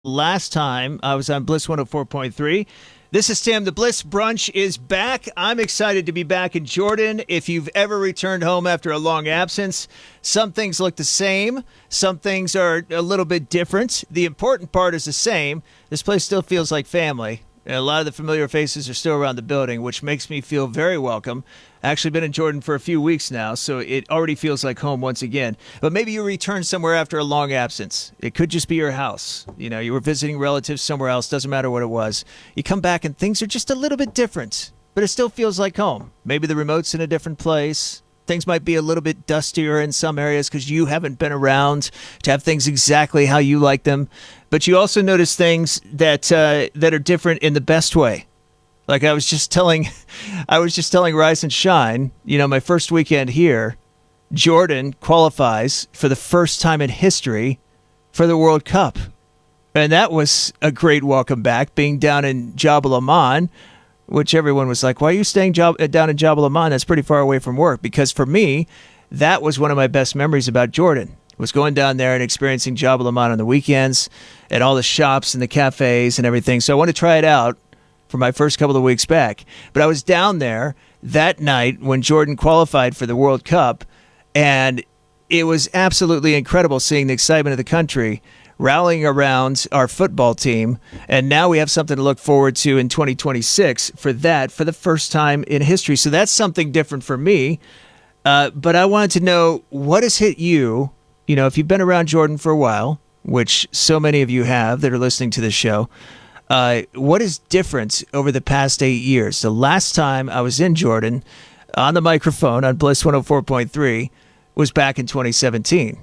Last time I was on Bliss 104.3. This is Tim. The Bliss Brunch is back. I'm excited to be back in Jordan. If you've ever returned home after a long absence, some things look the same. Some things are a little bit different. The important part is the same. This place still feels like family. And a lot of the familiar faces are still around the building, which makes me feel very welcome. Actually been in Jordan for a few weeks now, so it already feels like home once again. But maybe you return somewhere after a long absence. It could just be your house. You know, you were visiting relatives somewhere else, doesn't matter what it was. You come back and things are just a little bit different, but it still feels like home. Maybe the remote's in a different place. Things might be a little bit dustier in some areas because you haven't been around to have things exactly how you like them. But you also notice things that are different in the best way. Like I was just telling Rise and Shine, you know, my first weekend here, Jordan qualifies for the first time in history for the World Cup. And that was a great welcome back, being down in Jabal Aman, which everyone was like, why are you staying down in Jabal Aman? That's pretty far away from work. Because for me, that was one of my best memories about Jordan, was going down there and experiencing Jabal Aman on the weekends and all the shops and the cafes and everything. So I want to try it out for my first couple of weeks back. But I was down there that night when Jordan qualified for the World Cup, and it was absolutely incredible seeing the excitement of the country rallying around our football team. And now we have something to look forward to in 2026 for the first time in history. So that's something different for me. But I wanted to know, what has hit you, you know, if you've been around Jordan for a while, which so many of you have that are listening to this show, what is different over the past 8 years? The last time I was in Jordan on the microphone on Bliss 104.3 was back in 2017.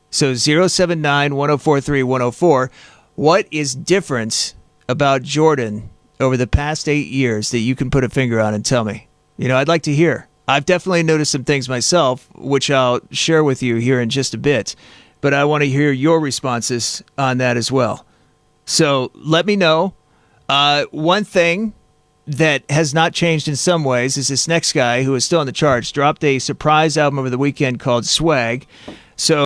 So 079-1043-104. What is different about Jordan over the past 8 years that you can put a finger on and tell me? You know, I'd like to hear. I've definitely noticed some things myself, which I'll share with you here in just a bit. But I want to hear your responses on that as well. So let me know. One thing that has not changed in some ways is this next guy, who is still on the charts, dropped a surprise album over the weekend called Swag. So